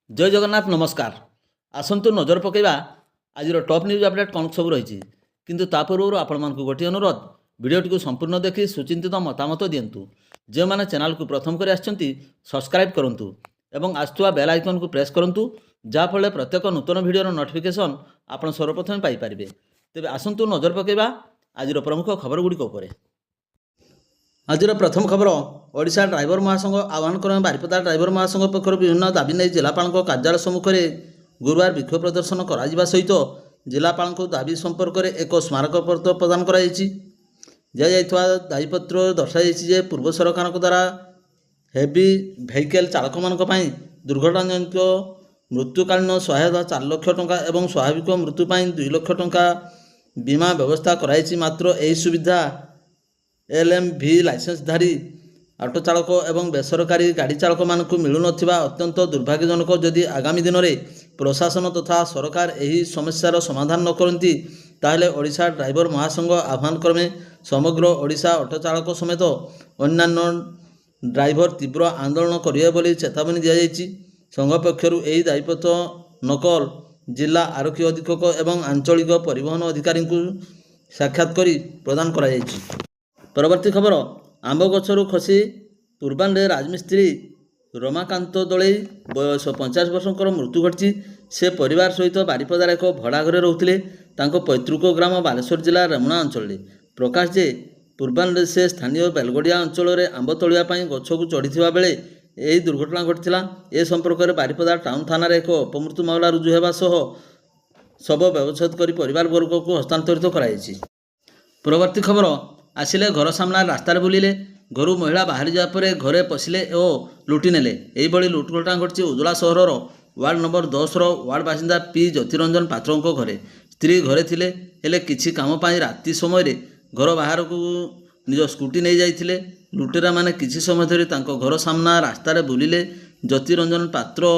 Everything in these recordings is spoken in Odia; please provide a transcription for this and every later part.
जय जगन्नाथ नमस्कार। आसतु नजर पकईवा आज टॉप न्यूज अपडेट कौन सब रही किंतु ता पूर्व आपण मानक गोटे अनुरोध भिडियोटी संपूर्ण देखि सुचिंतित मतामत दिंतु। जो मैंने चैनल को प्रथम कर सब्सक्राइब करूँ एवं आसुवा बेल आइकन को प्रेस करूँ जहाँफल प्रत्येक नूतन भिडियोर नोटिफिकेशन आप सर्वप्रथम पाइपर। तेज आसतु नजर पकईवा आज प्रमुख खबर गुड़िक। आज प्रथम खबर ओडिशा ड्राइवर महासंघ आह्वान क्रमे बारिपदा ड्राइवर महासंघ पक्षर विभिन्न दाबी नहीं जिलापाल कार्यालय सम्मुखें गुरुवार विक्षोभ प्रदर्शन करा सहित जिलापाल दाबी संपर्क में एक स्मारक पत्र प्रदान कर दायीपत्र दर्शाई पूर्व सरकार द्वारा हेवी भेहिकल चालक मान दुर्घटनाजनित मृत्युकालीन सहायता 4 लाख टंका और स्वाभाविक मृत्यु 2 लाख टंका बीमा व्यवस्था कराई। मात्र यही सुविधा LMV लाइसेंसधारी ऑटो चालक एवं बेसरकारी गाड़ी चालक मानक मिलून अत्यंत दुर्भाग्यजनक। जदि आगामी दिन में प्रशासन तथा सरकार यही समस्यार समाधान न करती ताहले ओडिशा ड्राइवर महासंघ आह्वान क्रमे समग्र ओडिशा ऑटो चालक समेत अन्यान्य ड्राइवर तीव्र आंदोलन करेंगे बोली चेतावनी दी जाएगी। संघ पक्षर यही दायीपत्र नकल जिला आरक्षी अधीक्षक एवं आंचलिक परिवहन अधिकारी को साक्षात करी प्रदान कराई। परवर्ती खबर आंब गछरू खसी पूर्वांडे राजमिस्त्री रमाकांत दलई बयस 50 वर्षर मृत्यु घटी। से परिवार सहित बारिपदार एक भड़ा घरे रोते। पैतृक ग्राम बालेश्वर जिला रेमुणा अंचल प्रकाश जे पूर्वांडे से स्थानीय बेलगड़िया अंचल में आंब तोड़ापी गछ को चढ़ी बेले यही दुर्घटना घटी। ए संपर्क में बारिपदा टाउन थाना एक अपमृत्यु मामला रुजु होगा सह शव व्यवच्छेद कर परिवार वर्ग को हस्तांतरित कराई। परवर्ती खबर आसिले घर सामना रास्तार बुलिले घर महिला बाहरी जापर घरे पशिले और लुटि नेले। यही लुट घटना घटी उजला सहर वार्ड नंबर 10 वार्ड बासिंदा पी ज्योतिरंजन पात्रों घरे। स्त्री घरे थिले हेले किछि काम पाई राति समय घर बाहर को निज स्कूटी नहीं जाइथिले। लुटेरा माने किछि समय धरी तांको घर सामना रास्तार बुलिले। ज्योतिरंजन पात्र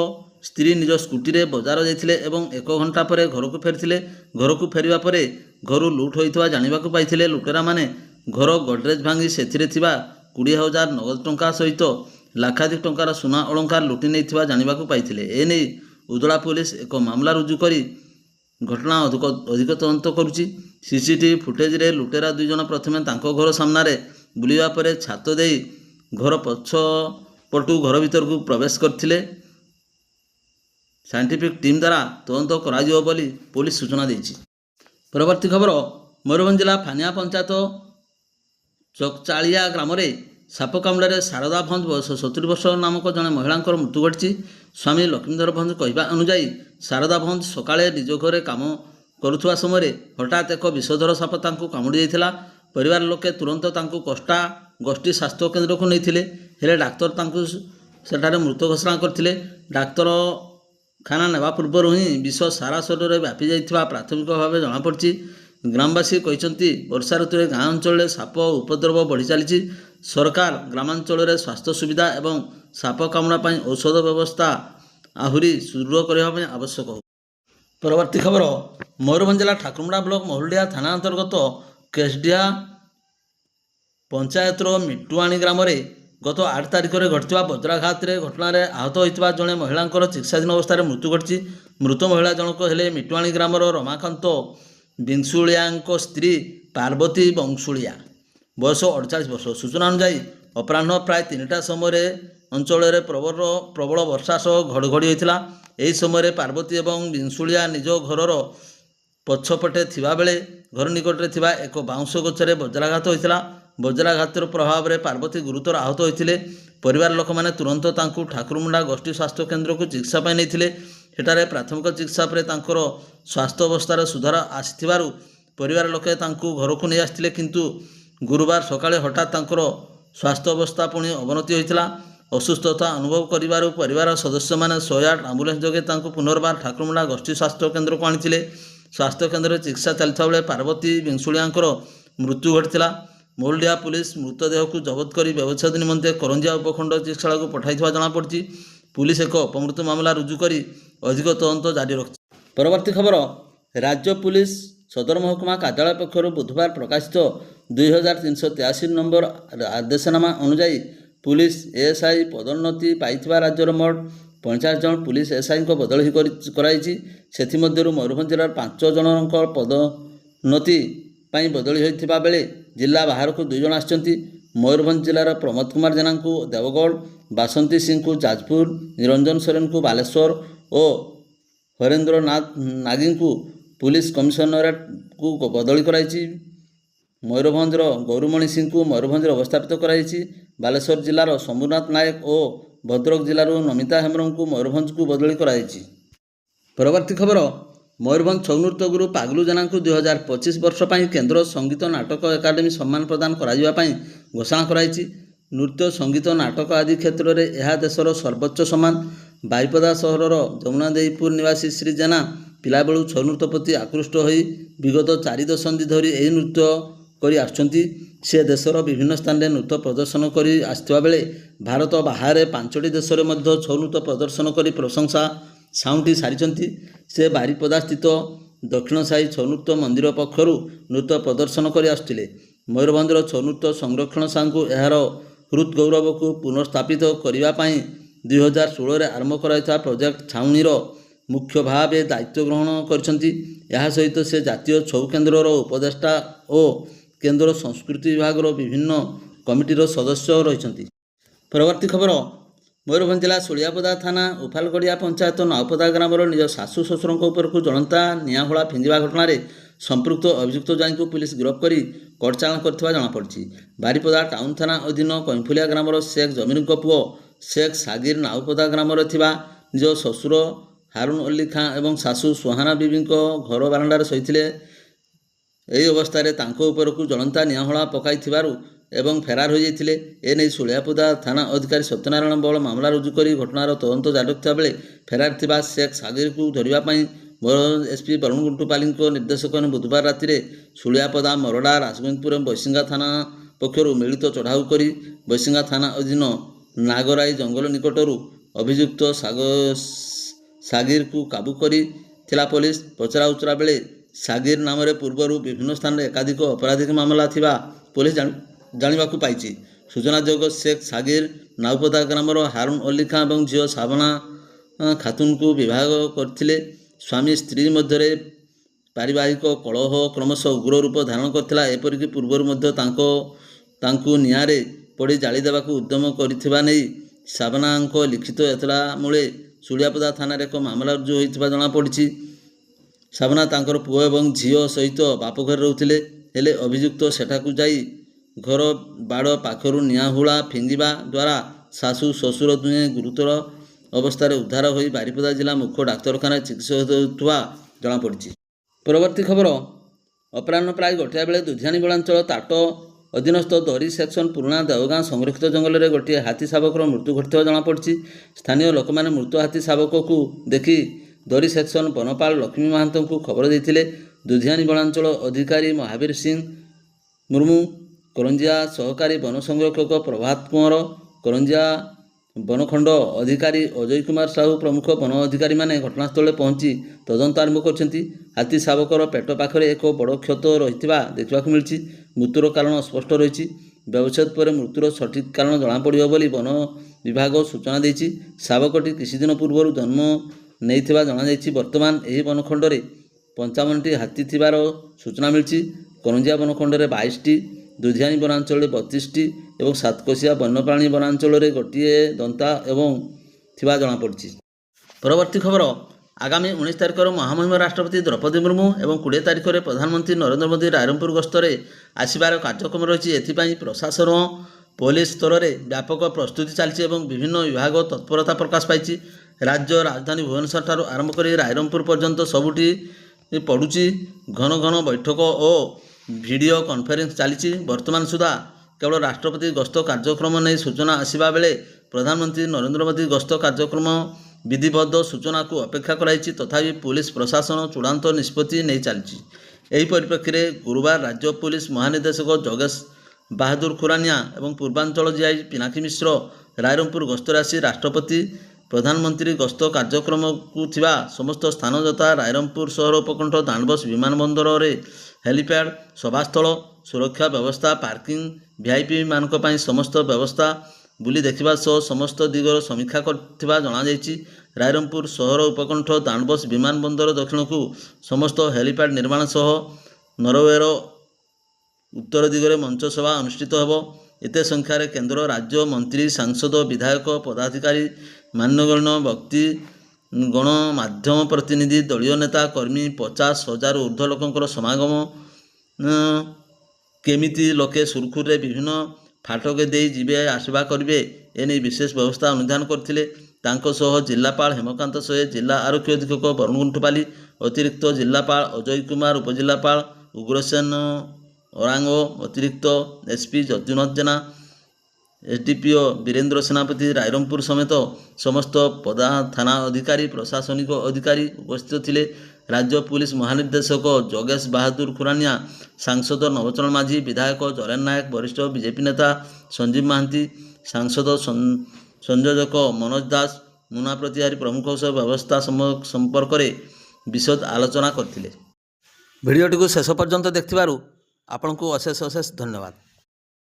स्त्री निज स्कूटी रे बजार जाइथिले एवं 1 घंटा पर घर को फेरथिले। घर को फेरिबा परे घर लुट होइतबा जानिबाकू पाइथिले। लुटेरा माने घर गडरेज भांगी सेथिरे थिबा 20,000 नगद टंका सहित लाखाधिक टंकार सुना अलंकार लुटि नहीं जानिबाकू पाइथिले। एने उदला पुलिस एक मामला रुजु करी घटना अधिक तदंत करुछि। सीसीटीवी फुटेज रे लुटेरा 2 जन प्रथमे तांको घर सामने बुलिबा परे छात देई घर पछ पटू घर भीतर को प्रवेश करथिले। साइंटिफिक टीम द्वारा तदंत कराजियो बोली पुलिस सूचना देछि। परवर्ती खबर मयूरभंज जिला फानिया पंचायत चकचालिया ग्राम साप कामुड़े शारदा भंज बयस 70 वर्ष नामक जड़े महिला मृत्यु घटी। स्वामी लक्ष्मीधर भंज कहवा अनुजाई शारदा भंज सकाळे निज घरे काम करुवा समय हठात एक विषधर साप तांको कामुड़ी जाइथिला। परिवार लोके तुरंत तांको कष्टा गोष्ठी स्वास्थ्य केन्द्र को नहीं हेले डाक्तर तांको सेठारे मृत घोषणा करथिले। डाक्तर खाना नेबा पूर्व ही विष सारा शरीर में व्यापी जाइथिबा प्राथमिक भाव जमापड़ी। ग्रामवासी कहते वर्षा ऋतु में गाँ अंचल साप उपद्रव बढ़ी चली। सरकार ग्रामांचल में स्वास्थ्य सुविधा एवं साप कामुड़ा औषध व्यवस्था आहुरी सुदृढ़ करने आवश्यक। परवर्ती खबर मयूरभंज जिला ठाकुरमुड़ा ब्लॉक महुलडिया थाना अंतर्गत केसडिया पंचायतर मिटुआणी ग्राम गत 8 तारिख में घटता वज्राघात घटना आहत होता जड़े महिला चिकित्साधीन अवस्था मृत्यु घटी। मृत महिला जनक हेले मिटुआणी ग्रामर रमाकांत बिंशुलिया स्त्री पार्वती बंशुलिया बयस 48 वर्ष। सूचना अनुसार अपराह्न प्राय 3टा समय अंचल प्रबल वर्षा सह घड़घड़ी होता। यही समय पार्वती एवं बिंशुलिया निज घरर पछपटे थिबा बेले घर निकटरे थिबा एक बाउंश गछरे वज्राघात होता। वज्राघातर प्रभाव में पार्वती गुरुतर आहत होते। परिवार लोक मैंने तुरंत तांकु ठाकुरमुंडा गोष्ठी स्वास्थ्य केन्द्र को चिकित्सा नहीं सेठारे प्राथमिक चिकित्सा पर तांकर स्वास्थ्य अवस्थार सुधार आसिथिबारु परिवार लोके तांकु घर को नहीं आसथिले। किंतु गुरुवार सकाळे हठात तांकर स्वास्थ्य अवस्था पुणी अवनति होइतिला। असुस्थता अनुभव करिबारु परिवार सदस्य माने 108 आम्बुलेंस जोगे तांकु पुनर्बार ठाकुरमुंडा गोष्ठी स्वास्थ्य केन्द्र को आनिथिले। स्वास्थ्य केन्द्र में चिकित्सा चलता बेले पार्वती बिंशुलियांकर मृत्यु घटिला। मोलडिया पुलिस मृतदेह को जबत कर व्यवच्छेद निमंते करंजिया उपखंड चिकित्सालय को पठाई जमापड़ी। पुलिस एक अपमृत्यु मामला रुजु कर अधिक तदंत जारी रखी। परवर्ती खबर राज्य पुलिस सदर महकुमा कार्यालय पक्षर बुधवार प्रकाशित 2383 नंबर आदेशनामा अनुजाई पुलिस एएसआई पदोन्नति पाइथिबा राज्यर मोट 49 ଜଣ ପୁଲିସ ଏସ୍ଆଇଙ୍କ ବଦଳି କରାଯାଇଛି। ସେଥିମଧ୍ୟରୁ ମୟୂରଭଞ୍ଜ ଜିଲ୍ଲାର 5 ଜଣଙ୍କ ପଦୋନ୍ନତି ପାଇଁ ବଦଳି ହୋଇଥିବା ବେଳେ ଜିଲ୍ଲା ବାହାରକୁ 2 ଜଣ ଆସିଛନ୍ତି। ମୟୂରଭଞ୍ଜ ଜିଲ୍ଲାର ପ୍ରମୋଦ କୁମାର ଜେନାଙ୍କୁ ଦେବଗଡ଼, ବାସନ୍ତୀ ସିଂଙ୍କୁ ଯାଜପୁର, ନିରଞ୍ଜନ ସୋରେନଙ୍କୁ ବାଲେଶ୍ୱର ଓ ହରେନ୍ଦ୍ର ନାଗୀଙ୍କୁ ପୁଲିସ କମିଶନରେଟକୁ ବଦଳି କରାଯାଇଛି। ମୟୂରଭଞ୍ଜର ଗୌରମଣି ସିଂଙ୍କୁ ମୟୂରଭଞ୍ଜରେ ଅବସ୍ଥାପିତ କରାଯାଇଛି। ବାଲେଶ୍ୱର ଜିଲ୍ଲାର ଶମ୍ଭୁନାଥ ନାୟକ ଓ ଭଦ୍ରକ ଜିଲ୍ଲାରୁ ନମିତା ହେମ୍ବ୍ରମଙ୍କୁ ମୟୂରଭଞ୍ଜକୁ ବଦଳି କରାଯାଇଛି। ପରବର୍ତ୍ତୀ ଖବର, ମୟୂରଭଞ୍ଜ ଛଉ ନୃତ୍ୟ ଗୁରୁ ପାଗଲୁ ଜେନାଙ୍କୁ 2025 ବର୍ଷ ପାଇଁ କେନ୍ଦ୍ର ସଙ୍ଗୀତ ନାଟକ ଏକାଡେମୀ ସମ୍ମାନ ପ୍ରଦାନ କରାଯିବା ପାଇଁ ଘୋଷଣା କରାଯାଇଛି। ନୃତ୍ୟ, ସଙ୍ଗୀତ, ନାଟକ ଆଦି କ୍ଷେତ୍ରରେ ଏହା ଦେଶର ସର୍ବୋଚ୍ଚ ସମ୍ମାନ। ବାରିପଦା ସହରର ଯମୁନାଦେଇପୁର ନିବାସୀ ଶ୍ରୀ ଜେନା ପିଲାବେଳୁ ଛଉ ନୃତ୍ୟ ପ୍ରତି ଆକୃଷ୍ଟ ହୋଇ ବିଗତ 4 ଦଶନ୍ଧି ଧରି ଏହି ନୃତ୍ୟ କରି ଆସୁଛନ୍ତି। ସେ ଦେଶର ବିଭିନ୍ନ ସ୍ଥାନରେ ନୃତ୍ୟ ପ୍ରଦର୍ଶନ କରି ଆସିଥିବା ବେଳେ ଭାରତ ବାହାରେ 5ଟି ଦେଶରେ ମଧ୍ୟ ଛଉ ନୃତ୍ୟ ପ୍ରଦର୍ଶନ କରି ପ୍ରଶଂସା ସାଉଁଟି ସାରିଛନ୍ତି। ସେ ବାରିପଦାସ୍ଥିତ ଦକ୍ଷିଣ ସାହି ଛଉ ନୃତ୍ୟ ମନ୍ଦିର ପକ୍ଷରୁ ନୃତ୍ୟ ପ୍ରଦର୍ଶନ କରି ଆସୁଥିଲେ। ମୟୂରଭଞ୍ଜର ଛଉ ନୃତ୍ୟ ସଂରକ୍ଷଣ ସାଙ୍ଗୁ ଏହାର ହୃଦ୍ଗୌରବକୁ ପୁନଃସ୍ଥାପିତ କରିବା ପାଇଁ 2016ରେ ଆରମ୍ଭ କରାଯାଇଥିବା ପ୍ରୋଜେକ୍ଟ ଛାଉଣୀର ମୁଖ୍ୟ ଭାବେ ଦାୟିତ୍ୱ ଗ୍ରହଣ କରିଛନ୍ତି। ଏହା ସହିତ ସେ ଜାତୀୟ ଛଉ କେନ୍ଦ୍ରର ଉପଦେଷ୍ଟା ଓ କେନ୍ଦ୍ର ସଂସ୍କୃତି ବିଭାଗର ବିଭିନ୍ନ କମିଟିର ସଦସ୍ୟ ରହିଛନ୍ତି। ପରବର୍ତ୍ତୀ ଖବର, ମୟୂରଭଞ୍ଜ ଜିଲ୍ଲା ଶୁଳିଆପଦା ଥାନା ଉଫାଲଗଡ଼ିଆ ପଞ୍ଚାୟତ ନାଉପଦା ଗ୍ରାମର ନିଜ ଶାଶୁ ଶ୍ୱଶୁରଙ୍କ ଉପରକୁ ଜଳନ୍ତା ନିଆଁହୁଳା ଫିଙ୍ଗିବା ଘଟଣାରେ ସମ୍ପୃକ୍ତ ଅଭିଯୁକ୍ତ ଜଣଙ୍କୁ ପୁଲିସ ଗିରଫ କରି କୋର୍ଟ ଚାଲାଣ କରିଥିବା ଜଣାପଡ଼ିଛି। ବାରିପଦା ଟାଉନ ଥାନା ଅଧୀନ କଇଁଫୁଲିଆ ଗ୍ରାମର ଶେଖ୍ ଜମିରଙ୍କ ପୁଅ ଶେଖ୍ ସାଗିର ନାଉପଦା ଗ୍ରାମରେ ଥିବା ନିଜ ଶ୍ୱଶୁର ହାରୁନ ଅଲ୍ଲୀ ଖାଁ ଏବଂ ଶାଶୁ ସୁହାନା ବିବିଙ୍କ ଘର ବାରଣ୍ଡାରେ ଶୋଇଥିଲେ। ଏହି ଅବସ୍ଥାରେ ତାଙ୍କ ଉପରକୁ ଜଳନ୍ତା ନିଆଁହୁଳା ପକାଇଥିବାରୁ ଏବଂ ଫେରାର ହୋଇଯାଇଥିଲେ। ଏନେଇ ଶୁଳିଆପଦା ଥାନା ଅଧିକାରୀ ସତ୍ୟନାରାୟଣ ବଳ ମାମଲା ରୁଜୁ କରି ଘଟଣାର ତଦନ୍ତ ଜାରି ରଖିଥିବା ବେଳେ ଫେରାର ଥିବା ଶେଖ୍ ସାଗିରକୁ ଧରିବା ପାଇଁ ମୟୂରଭଞ୍ଜ ଏସ୍ପି ବରୁଣ ଗୁଣ୍ଟୁପାଲିଙ୍କ ନିର୍ଦ୍ଦେଶକ୍ରମେ ବୁଧବାର ରାତିରେ ଶୁଳିଆପଦା, ମରଡ଼ା, ରାଜଗୋବିନ୍ଦପୁର ଏବଂ ବୈଶିଙ୍ଗା ଥାନା ପକ୍ଷରୁ ମିଳିତ ଚଢ଼ାଉ କରି ବୈଶିଙ୍ଗା ଥାନା ଅଧୀନ ନାଗରାଇ ଜଙ୍ଗଲ ନିକଟରୁ ଅଭିଯୁକ୍ତ ସାଗିରକୁ କାବୁ କରିଥିଲା ପୋଲିସ। ପଚରାଉଚରା ବେଳେ ସାଗିର ନାମରେ ପୂର୍ବରୁ ବିଭିନ୍ନ ସ୍ଥାନରେ ଏକାଧିକ ଅପରାଧିକ ମାମଲା ଥିବା ପୋଲିସ ଜାଣିବାକୁ ପାଇଛି। ସୂଚନାଯୋଗ୍ୟ, ଶେଖ୍ ସାଗିର ନାଉପଦା ଗ୍ରାମର ହାରୁନ ଅଲ୍ଲୀ ଖାଁ ଏବଂ ଝିଅ ଶାବାନା ଖାତୁନଙ୍କୁ ବିବାହ କରିଥିଲେ। ସ୍ୱାମୀ ସ୍ତ୍ରୀ ମଧ୍ୟରେ ପାରିବାରିକ କଳହ କ୍ରମଶଃ ଉଗ୍ର ରୂପ ଧାରଣ କରିଥିଲା। ଏପରିକି ପୂର୍ବରୁ ମଧ୍ୟ ତାଙ୍କୁ ନିଆଁରେ ପୋଡ଼ି ଜାଳି ଦେବାକୁ ଉଦ୍ୟମ କରିଥିବା ନେଇ ଶାବାନାଙ୍କ ଲିଖିତ ଏତଲା ମୂଳେ ଶୁଳିଆପଦା ଥାନାରେ ଏକ ମାମଲା ରୁଜୁ ହୋଇଥିବା ଜଣାପଡ଼ିଛି। ଶାବାନା ତାଙ୍କର ପୁଅ ଏବଂ ଝିଅ ସହିତ ବାପଘରେ ରହୁଥିଲେ। ହେଲେ ଅଭିଯୁକ୍ତ ସେଠାକୁ ଯାଇ ଘର ବାଡ଼ ପାଖରୁ ନିଆଁହୁଳା ଫିଙ୍ଗିବା ଦ୍ୱାରା ଶାଶୁ ଶ୍ୱଶୁର ଦୁହେଁ ଗୁରୁତର ଅବସ୍ଥାରେ ଉଦ୍ଧାର ହୋଇ ବାରିପଦା ଜିଲ୍ଲା ମୁଖ୍ୟ ଡାକ୍ତରଖାନାରେ ଚିକିତ୍ସିତ ହେଉଥିବା ଜଣାପଡ଼ିଛି। ପରବର୍ତ୍ତୀ ଖବର, ଅପରାହ୍ନ ପ୍ରାୟ 1ଟା ବେଳେ ଦୁଧିଆଣୀ ବଣାଞ୍ଚଳ ତାଟ ଅଧୀନସ୍ଥ ଦରି ସେକ୍ସନ ପୁରୁଣା ଦେଓଗାଁ ସଂରକ୍ଷିତ ଜଙ୍ଗଲରେ ଗୋଟିଏ ହାତୀ ଶାବକର ମୃତ୍ୟୁ ଘଟିଥିବା ଜଣାପଡ଼ିଛି। ସ୍ଥାନୀୟ ଲୋକମାନେ ମୃତ ହାତୀ ଶାବକକୁ ଦେଖି ଦରି ସେକ୍ସନ ବନପାଳ ଲକ୍ଷ୍ମୀ ମହାନ୍ତଙ୍କୁ ଖବର ଦେଇଥିଲେ। ଦୁଧିଆଣୀ ବଣାଞ୍ଚଳ ଅଧିକାରୀ ମହାବୀର ସିଂ ମୁର୍ମୁ, କରଞ୍ଜିଆ ସହକାରୀ ବନ ସଂରକ୍ଷକ ପ୍ରଭାତ କୁଁୱର, କରଞ୍ଜିଆ ବନଖଣ୍ଡ ଅଧିକାରୀ ଅଜୟ କୁମାର ସାହୁ ପ୍ରମୁଖ ବନ ଅଧିକାରୀମାନେ ଘଟଣାସ୍ଥଳରେ ପହଞ୍ଚି ତଦନ୍ତ ଆରମ୍ଭ କରିଛନ୍ତି। ହାତୀ ଶାବକର ପେଟ ପାଖରେ ଏକ ବଡ଼ କ୍ଷତ ରହିଥିବା ଦେଖିବାକୁ ମିଳିଛି। ମୃତ୍ୟୁର କାରଣ ଅସ୍ପଷ୍ଟ ରହିଛି। ବ୍ୟବଚ୍ଛେଦ ପରେ ମୃତ୍ୟୁର ସଠିକ୍ କାରଣ ଜଣାପଡ଼ିବ ବୋଲି ବନ ବିଭାଗ ସୂଚନା ଦେଇଛି। ଶାବକଟି କିଛିଦିନ ପୂର୍ବରୁ ଜନ୍ମ ନେଇଥିବା ଜଣାଯାଇଛି। ବର୍ତ୍ତମାନ ଏହି ବନଖଣ୍ଡରେ 55ଟି ହାତୀ ଥିବାର ସୂଚନା ମିଳିଛି। କରଞ୍ଜିଆ ବନଖଣ୍ଡରେ 22ଟି, ଦୁଧିଆଣୀ ବନାଞ୍ଚଳରେ 32ଟି ଏବଂ ସାତକୋଶିଆ ବନ୍ୟପ୍ରାଣୀ ବନାଞ୍ଚଳରେ ଗୋଟିଏ ଦନ୍ତା ଏବଂ ଥିବା ଜଣାପଡ଼ିଛି। ପରବର୍ତ୍ତୀ ଖବର, ଆଗାମୀ 19 ତାରିଖର ମହାମହିମ ରାଷ୍ଟ୍ରପତି ଦ୍ରୌପଦୀ ମୁର୍ମୁ ଏବଂ 20 ତାରିଖରେ ପ୍ରଧାନମନ୍ତ୍ରୀ ନରେନ୍ଦ୍ର ମୋଦି ରାଇରଙ୍ଗପୁର ଗସ୍ତରେ ଆସିବାର କାର୍ଯ୍ୟକ୍ରମ ରହିଛି। ଏଥିପାଇଁ ପ୍ରଶାସନ ପୋଲିସ ସ୍ତରରେ ବ୍ୟାପକ ପ୍ରସ୍ତୁତି ଚାଲିଛି ଏବଂ ବିଭିନ୍ନ ବିଭାଗ ତତ୍ପରତା ପ୍ରକାଶ ପାଇଛି। ରାଜ୍ୟ ରାଜଧାନୀ ଭୁବନେଶ୍ୱର ଠାରୁ ଆରମ୍ଭ କରି ରାଇରଙ୍ଗପୁର ପର୍ଯ୍ୟନ୍ତ ସବୁଠି ପଡ଼ୁଛି ଘନ ଘନ ବୈଠକ ଓ ଭିଡ଼ିଓ କନଫରେନ୍ସ ଚାଲିଛି। ବର୍ତ୍ତମାନ ସୁଦ୍ଧା କେବଳ ରାଷ୍ଟ୍ରପତି ଗସ୍ତ କାର୍ଯ୍ୟକ୍ରମ ନେଇ ସୂଚନା ଆସିବା ବେଳେ ପ୍ରଧାନମନ୍ତ୍ରୀ ନରେନ୍ଦ୍ର ମୋଦି ଗସ୍ତ କାର୍ଯ୍ୟକ୍ରମ ବିଧିବଦ୍ଧ ସୂଚନାକୁ ଅପେକ୍ଷା କରାଯାଇଛି। ତଥାପି ପୁଲିସ ପ୍ରଶାସନ ଚୂଡ଼ାନ୍ତ ନିଷ୍ପତ୍ତି ନେଇ ଚାଲିଛି। ଏହି ପରିପ୍ରେକ୍ଷୀରେ ଗୁରୁବାର ରାଜ୍ୟ ପୁଲିସ ମହାନିର୍ଦ୍ଦେଶକ ଯୋଗେଶ ବାହାଦୁର ଖୁରାନିଆ ଏବଂ ପୂର୍ବାଞ୍ଚଳ ଜିଆଇ ପିନାକୀ ମିଶ୍ର ରାଇରଙ୍ଗପୁର ଗସ୍ତରେ ଆସି ରାଷ୍ଟ୍ରପତି ପ୍ରଧାନମନ୍ତ୍ରୀ ଗସ୍ତ କାର୍ଯ୍ୟକ୍ରମକୁ ଥିବା ସମସ୍ତ ସ୍ଥାନ ଯଥା ରାଇରଙ୍ଗପୁର ସହର ଉପକଣ୍ଠ, ଦାଣ୍ଡବସ୍, ବିମାନ ବନ୍ଦରରେ ହେଲିପ୍ୟାଡ୍, ସଭାସ୍ଥଳ, ସୁରକ୍ଷା ବ୍ୟବସ୍ଥା, ପାର୍କିଂ, ଭିଆଇପି ମାନଙ୍କ ପାଇଁ ସମସ୍ତ ବ୍ୟବସ୍ଥା ବୁଲି ଦେଖିବା ସହ ସମସ୍ତ ଦିଗର ସମୀକ୍ଷା କରିଥିବା ଜଣାଯାଇଛି। ରାଇରଙ୍ଗପୁର ସହର ଉପକଣ୍ଠ ଦାଣ୍ଡବସ୍ ବିମାନ ବନ୍ଦର ଦକ୍ଷିଣକୁ ସମସ୍ତ ହେଲିପ୍ୟାଡ୍ ନିର୍ମାଣ ସହ ନରୱେର ଉତ୍ତର ଦିଗରେ ମଞ୍ଚ ସଭା ଅନୁଷ୍ଠିତ ହେବ। ଏତେ ସଂଖ୍ୟାରେ କେନ୍ଦ୍ର ରାଜ୍ୟ ମନ୍ତ୍ରୀ ସାଂସଦ ବିଧାୟକ ପଦାଧିକାରୀ ମାନ୍ୟଗଣ୍ୟ ବ୍ୟକ୍ତି ଗଣମାଧ୍ୟମ ପ୍ରତିନିଧି ଦଳୀୟ ନେତା କର୍ମୀ 50,000ରୁ ଉର୍ଦ୍ଧ୍ୱ ଲୋକଙ୍କର ସମାଗମ କେମିତି ଲୋକେ ସୁରୁଖୁରୁରେ ବିଭିନ୍ନ ଫାଟକ ଦେଇ ଯିବେ ଆସିବା କରିବେ ଏନେଇ ବିଶେଷ ବ୍ୟବସ୍ଥା ଅନୁଧ୍ୟାନ କରିଥିଲେ। ତାଙ୍କ ସହ ଜିଲ୍ଲାପାଳ ହେମକାନ୍ତ ସୋଏ, ଜିଲ୍ଲା ଆରକ୍ଷୀ ଅଧୀକ୍ଷକ ବରୁଣ ଗୁଣ୍ଠପାଲି, ଅତିରିକ୍ତ ଜିଲ୍ଲାପାଳ ଅଜୟ କୁମାର, ଉପଜିଲ୍ଲାପାଳ ଉଗ୍ରସେନ ଓରାଙ୍ଗ, ଅତିରିକ୍ତ ଏସ୍ପି ଯଦୁନାଥ ଜେନା, ଏସ୍ଡିପିଓ ବୀରେନ୍ଦ୍ର ସେନାପତି, ରାଇରଙ୍ଗପୁର ସମେତ ସମସ୍ତ ଥାନା ଅଧିକାରୀ, ପ୍ରଶାସନିକ ଅଧିକାରୀ ଉପସ୍ଥିତ ଥିଲେ। ରାଜ୍ୟ ପୁଲିସ ମହାନିର୍ଦ୍ଦେଶକ ଯୋଗେଶ ବାହାଦୁର ଖୁରାନିଆ, ସାଂସଦ ନବଚରଣ ମାଝୀ, ବିଧାୟକ ଜରେନ ନାୟକ, ବରିଷ୍ଠ ବିଜେପି ନେତା ସଞ୍ଜୀବ ମହାନ୍ତି, ସାଂସଦ ସଂଯୋଜକ ମନୋଜ ଦାସ, ମୁନା ପ୍ରତିହାରୀ ପ୍ରମୁଖ ସହ ବ୍ୟବସ୍ଥା ସମ୍ପର୍କରେ ବିଶଦ ଆଲୋଚନା କରିଥିଲେ। ଭିଡ଼ିଓଟିକୁ ଶେଷ ପର୍ଯ୍ୟନ୍ତ ଦେଖିଥିବାରୁ ଆପଣଙ୍କୁ ଅଶେଷ ଅଶେଷ ଧନ୍ୟବାଦ।